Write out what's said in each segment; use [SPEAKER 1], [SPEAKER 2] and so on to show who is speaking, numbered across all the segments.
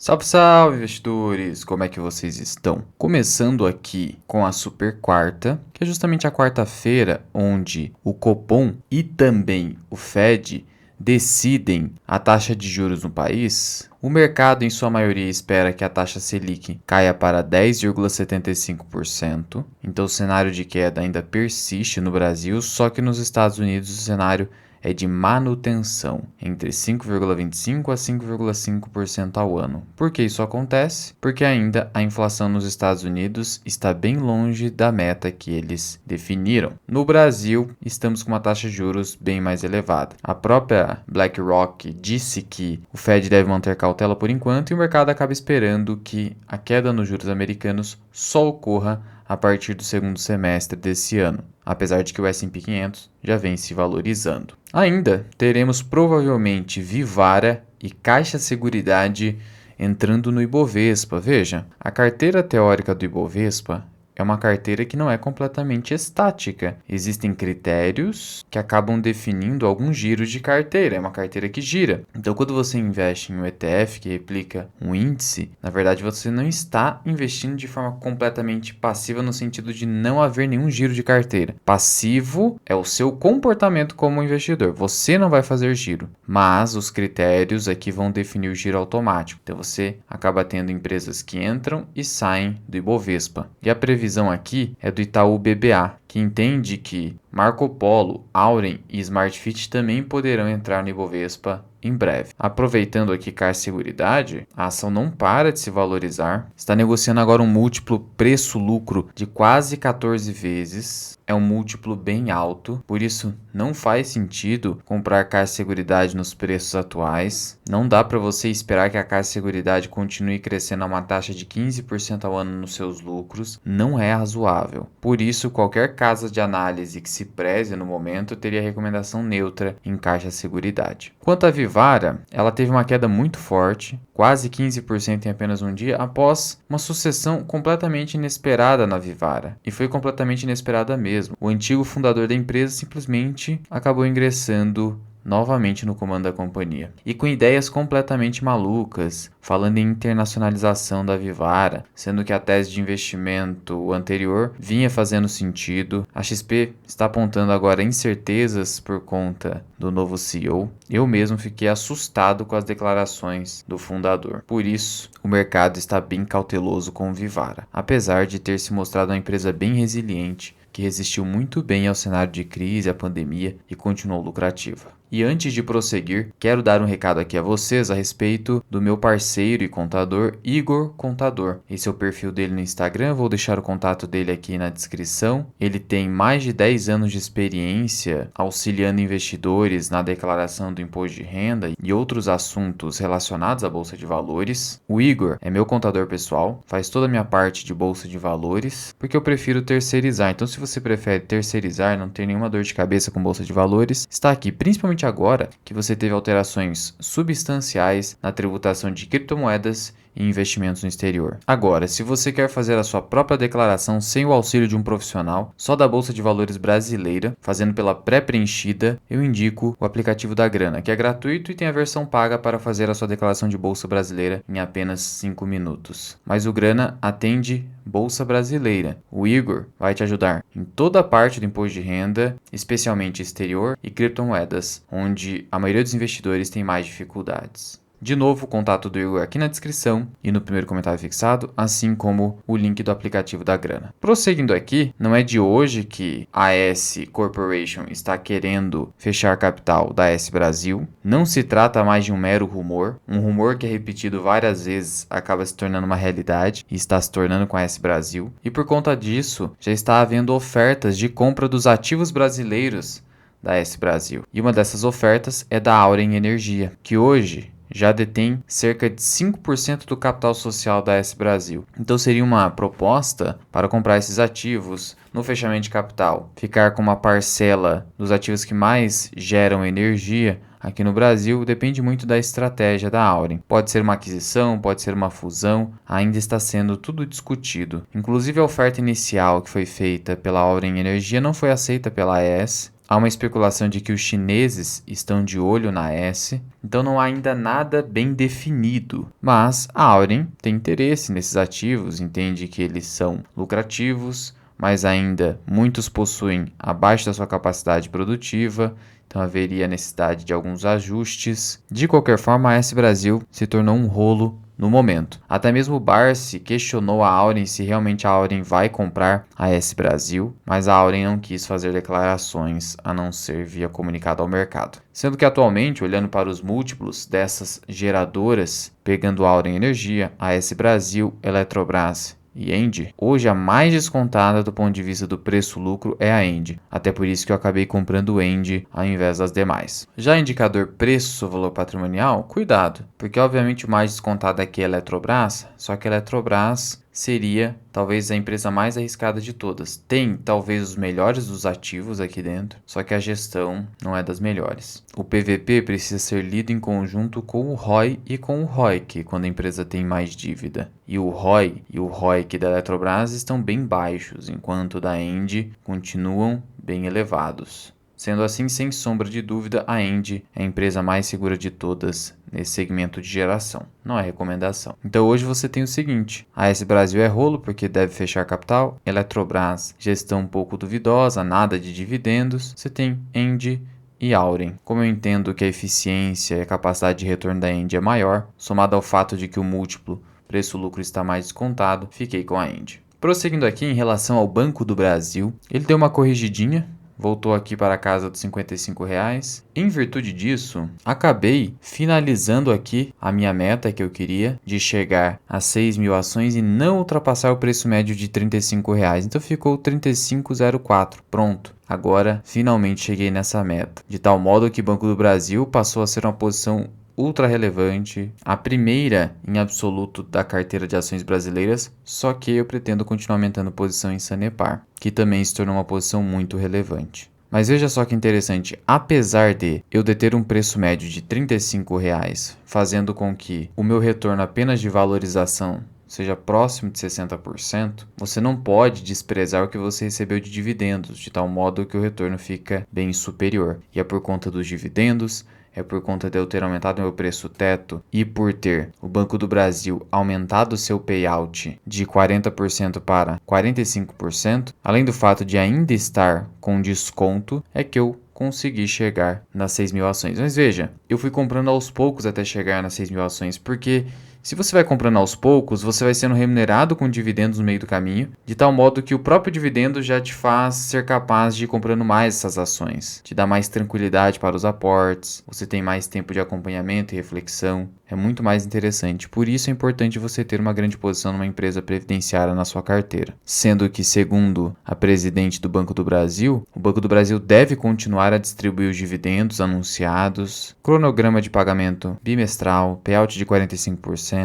[SPEAKER 1] Salve, salve, investidores! Como é que vocês estão? Começando aqui com a super quarta, que é justamente a quarta-feira onde o Copom e também o Fed decidem a taxa de juros no país. O mercado, em sua maioria, espera que a taxa Selic caia para 10,75%. Então, o cenário de queda ainda persiste no Brasil, só que nos Estados Unidos o cenário é de manutenção, entre 5,25% a 5,5% ao ano. Por que isso acontece? Porque ainda a inflação nos Estados Unidos está bem longe da meta que eles definiram. No Brasil, estamos com uma taxa de juros bem mais elevada. A própria BlackRock disse que o Fed deve manter cautela por enquanto e o mercado acaba esperando que a queda nos juros americanos só ocorra a partir do segundo semestre desse ano, apesar de que o S&P 500 já vem se valorizando. Ainda teremos provavelmente Vivara e Caixa Seguridade entrando no Ibovespa. Veja, a carteira teórica do Ibovespa é uma carteira que não é completamente estática. Existem critérios que acabam definindo alguns giros de carteira. É uma carteira que gira. Então, quando você investe em um ETF que replica um índice, na verdade você não está investindo de forma completamente passiva no sentido de não haver nenhum giro de carteira. Passivo é o seu comportamento como investidor. Você não vai fazer giro, mas os critérios aqui vão definir o giro automático. Então, você acaba tendo empresas que entram e saem do Ibovespa. E a previsão aqui é do Itaú BBA, que entende que Marco Polo, Auren e Smart Fit também poderão entrar no Ibovespa em breve. Aproveitando aqui Caixa Seguridade, a ação não para de se valorizar, está negociando agora um múltiplo preço-lucro de quase 14 vezes. É um múltiplo bem alto, por isso não faz sentido comprar Caixa Seguridade nos preços atuais. Não dá para você esperar que a Caixa Seguridade continue crescendo a uma taxa de 15% ao ano nos seus lucros. Não é razoável. Por isso, qualquer casa de análise que se preze no momento teria recomendação neutra em Caixa Seguridade. Quanto à Vivara, ela teve uma queda muito forte, quase 15% em apenas um dia, após uma sucessão completamente inesperada na Vivara. E foi completamente inesperada mesmo. O antigo fundador da empresa simplesmente acabou ingressando novamente no comando da companhia. E com ideias completamente malucas, falando em internacionalização da Vivara, sendo que a tese de investimento anterior vinha fazendo sentido. A XP está apontando agora incertezas por conta do novo CEO. Eu mesmo fiquei assustado com as declarações do fundador. Por isso, o mercado está bem cauteloso com Vivara, apesar de ter se mostrado uma empresa bem resiliente, que resistiu muito bem ao cenário de crise, à pandemia e continuou lucrativa. E antes de prosseguir, quero dar um recado aqui a vocês a respeito do meu parceiro e contador, Igor Contador. Esse é o perfil dele no Instagram, vou deixar o contato dele aqui na descrição. Ele tem mais de 10 anos de experiência auxiliando investidores na declaração do imposto de renda e outros assuntos relacionados à Bolsa de Valores. O Igor é meu contador pessoal, faz toda a minha parte de Bolsa de Valores, porque eu prefiro terceirizar. Então, se você prefere terceirizar, não ter nenhuma dor de cabeça com Bolsa de Valores, está aqui, principalmente agora que você teve alterações substanciais na tributação de criptomoedas e investimentos no exterior. Agora, se você quer fazer a sua própria declaração sem o auxílio de um profissional, só da Bolsa de Valores brasileira, fazendo pela pré-preenchida, eu indico o aplicativo da Grana, que é gratuito e tem a versão paga para fazer a sua declaração de Bolsa Brasileira em apenas 5 minutos. Mas o Grana atende Bolsa Brasileira. O Igor vai te ajudar em toda a parte do imposto de renda, especialmente exterior e criptomoedas, onde a maioria dos investidores tem mais dificuldades. De novo, o contato do Igor aqui na descrição e no primeiro comentário fixado, assim como o link do aplicativo da Grana. Prosseguindo aqui, não é de hoje que a S Corporation está querendo fechar capital da S Brasil. Não se trata mais de um mero rumor. Um rumor que é repetido várias vezes acaba se tornando uma realidade e está se tornando com a S Brasil. E por conta disso, já está havendo ofertas de compra dos ativos brasileiros da S Brasil. E uma dessas ofertas é da Auren Energia, que hoje já detém cerca de 5% do capital social da S Brasil. Então seria uma proposta para comprar esses ativos no fechamento de capital, ficar com uma parcela dos ativos que mais geram energia aqui no Brasil. Depende muito da estratégia da Auren. Pode ser uma aquisição, pode ser uma fusão, ainda está sendo tudo discutido. Inclusive a oferta inicial que foi feita pela Auren Energia não foi aceita pela AES. há uma especulação de que os chineses estão de olho na AES, então não há ainda nada bem definido. Mas a Auren tem interesse nesses ativos, entende que eles são lucrativos, mas ainda muitos possuem abaixo da sua capacidade produtiva, então haveria necessidade de alguns ajustes. De qualquer forma, a AES Brasil se tornou um rolo no momento. Até mesmo o Barsi questionou a Auren se realmente a Auren vai comprar a AES Brasil, mas a Auren não quis fazer declarações a não ser via comunicado ao mercado. Sendo que atualmente, olhando para os múltiplos dessas geradoras, pegando a Auren Energia, a AES Brasil, Eletrobras e Engie, hoje a mais descontada do ponto de vista do preço-lucro é a Engie. Até por isso que eu acabei comprando o Engie ao invés das demais. Já indicador preço-valor patrimonial, cuidado, porque obviamente o mais descontado aqui é a Eletrobras, só que a Eletrobras seria talvez a empresa mais arriscada de todas. Tem talvez os melhores dos ativos aqui dentro, só que a gestão não é das melhores. O PVP precisa ser lido em conjunto com o ROI e com o ROIC, quando a empresa tem mais dívida. E o ROI e o ROIC da Eletrobras estão bem baixos, enquanto da Engie continuam bem elevados. Sendo assim, sem sombra de dúvida, a Engie é a empresa mais segura de todas nesse segmento de geração. Não é recomendação. Então hoje você tem o seguinte: a AES Brasil é rolo porque deve fechar capital, Eletrobras gestão um pouco duvidosa, nada de dividendos, você tem Engie e Auren. Como eu entendo que a eficiência e a capacidade de retorno da Engie é maior, somado ao fato de que o múltiplo preço-lucro está mais descontado, fiquei com a Engie. Prosseguindo aqui em relação ao Banco do Brasil, ele deu uma corrigidinha, voltou aqui para a casa dos R$55. Em virtude disso, acabei finalizando aqui a minha meta que eu queria de chegar a 6.000 ações e não ultrapassar o preço médio de R$35. Então ficou 35,04. Pronto. Agora, finalmente cheguei nessa meta. De tal modo que o Banco do Brasil passou a ser uma posição ultra relevante, a primeira em absoluto da carteira de ações brasileiras, só que eu pretendo continuar aumentando posição em Sanepar, que também se tornou uma posição muito relevante. Mas veja só que interessante, apesar de eu deter um preço médio de R$35, fazendo com que o meu retorno apenas de valorização seja próximo de 60%, você não pode desprezar o que você recebeu de dividendos, de tal modo que o retorno fica bem superior. E é por conta dos dividendos, é por conta de eu ter aumentado meu preço teto e por ter o Banco do Brasil aumentado seu payout de 40% para 45%, além do fato de ainda estar com desconto, é que eu consegui chegar nas 6.000 ações. Mas veja, eu fui comprando aos poucos até chegar nas 6.000 ações, porque se você vai comprando aos poucos, você vai sendo remunerado com dividendos no meio do caminho, de tal modo que o próprio dividendo já te faz ser capaz de ir comprando mais essas ações. Te dá mais tranquilidade para os aportes, você tem mais tempo de acompanhamento e reflexão. É muito mais interessante. Por isso é importante você ter uma grande posição numa empresa previdenciária na sua carteira. Sendo que, segundo a presidente do Banco do Brasil, o Banco do Brasil deve continuar a distribuir os dividendos anunciados, cronograma de pagamento bimestral, payout de 45%,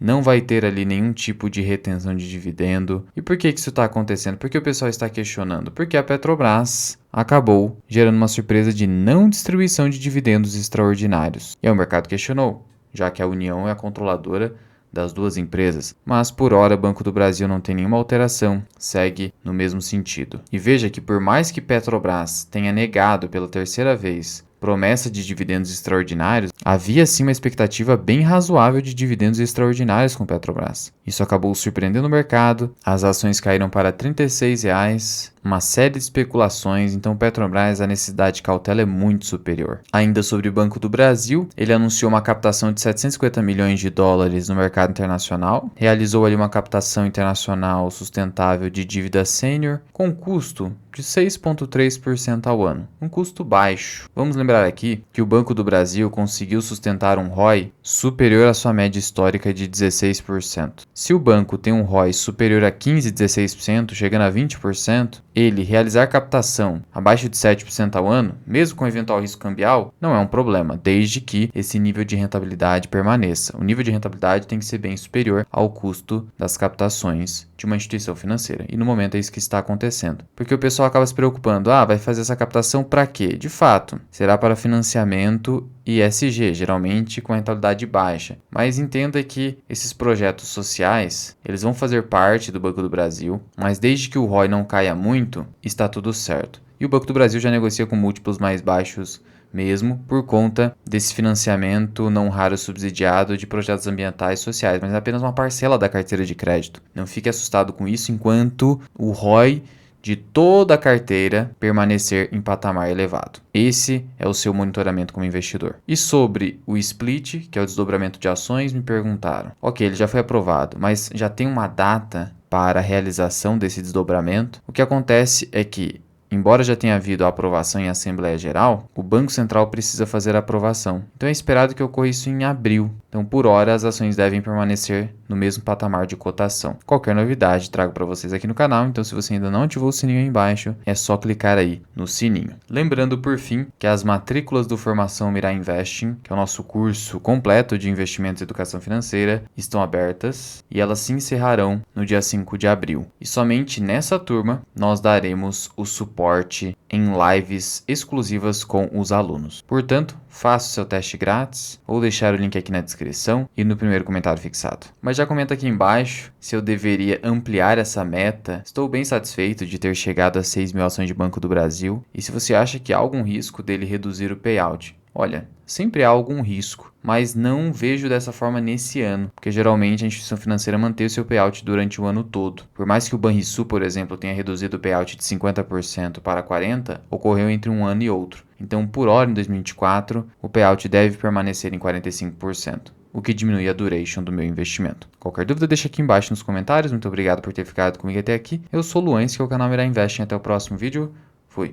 [SPEAKER 1] não vai ter ali nenhum tipo de retenção de dividendo. E por que isso está acontecendo? Porque o pessoal está questionando? Porque a Petrobras acabou gerando uma surpresa de não distribuição de dividendos extraordinários. E aí o mercado questionou, já que a União é a controladora das duas empresas, mas por hora o Banco do Brasil não tem nenhuma alteração, segue no mesmo sentido. E veja que por mais que Petrobras tenha negado pela terceira vez promessa de dividendos extraordinários, havia sim uma expectativa bem razoável de dividendos extraordinários com Petrobras. Isso acabou surpreendendo o mercado, as ações caíram para R$36, uma série de especulações, então Petrobras, a necessidade de cautela é muito superior. Ainda sobre o Banco do Brasil, ele anunciou uma captação de 750 milhões de dólares no mercado internacional, realizou ali uma captação internacional sustentável de dívida sênior com custo de 6,3% ao ano, um custo baixo. Vamos lembrar aqui que o Banco do Brasil conseguiu sustentar um ROI superior à sua média histórica de 16%. Se o banco tem um ROI superior a 15, 16%, chegando a 20%, ele realizar captação abaixo de 7% ao ano, mesmo com eventual risco cambial, não é um problema, desde que esse nível de rentabilidade permaneça. O nível de rentabilidade tem que ser bem superior ao custo das captações de uma instituição financeira. E no momento é isso que está acontecendo. Porque o pessoal acaba se preocupando, vai fazer essa captação para quê? De fato, será para financiamento e ESG, geralmente com rentabilidade baixa. Mas entenda que esses projetos sociais, eles vão fazer parte do Banco do Brasil, mas desde que o ROI não caia muito, está tudo certo. E o Banco do Brasil já negocia com múltiplos mais baixos mesmo por conta desse financiamento não raro subsidiado de projetos ambientais e sociais, mas é apenas uma parcela da carteira de crédito. Não fique assustado com isso enquanto o ROI de toda a carteira permanecer em patamar elevado. Esse é o seu monitoramento como investidor. E sobre o split, que é o desdobramento de ações, me perguntaram. Ok, ele já foi aprovado, mas já tem uma data para a realização desse desdobramento? O que acontece é que, embora já tenha havido a aprovação em Assembleia Geral, o Banco Central precisa fazer a aprovação. Então é esperado que ocorra isso em abril. Então, por hora, as ações devem permanecer no mesmo patamar de cotação. Qualquer novidade trago para vocês aqui no canal, então se você ainda não ativou o sininho aí embaixo, é só clicar aí no sininho. Lembrando, por fim, que as matrículas do Formação Mirai Investing, que é o nosso curso completo de investimentos e educação financeira, estão abertas e elas se encerrarão no dia 5 de abril. E somente nessa turma nós daremos o suporte em lives exclusivas com os alunos. Portanto, faça o seu teste grátis ou deixar o link aqui na descrição e no primeiro comentário fixado. Mas já comenta aqui embaixo se eu deveria ampliar essa meta. Estou bem satisfeito de ter chegado a 6 mil ações de Banco do Brasil e se você acha que há algum risco dele reduzir o payout. Olha, sempre há algum risco, mas não vejo dessa forma nesse ano, porque geralmente a instituição financeira mantém o seu payout durante o ano todo. Por mais que o Banrisul, por exemplo, tenha reduzido o payout de 50% para 40%, ocorreu entre um ano e outro. Então, por hora, em 2024, o payout deve permanecer em 45%. O que diminui a duration do meu investimento. Qualquer dúvida deixa aqui embaixo nos comentários. Muito obrigado por ter ficado comigo até aqui. Eu sou o Luan, esse é o canal Mirai Investing. Até o próximo vídeo. Fui!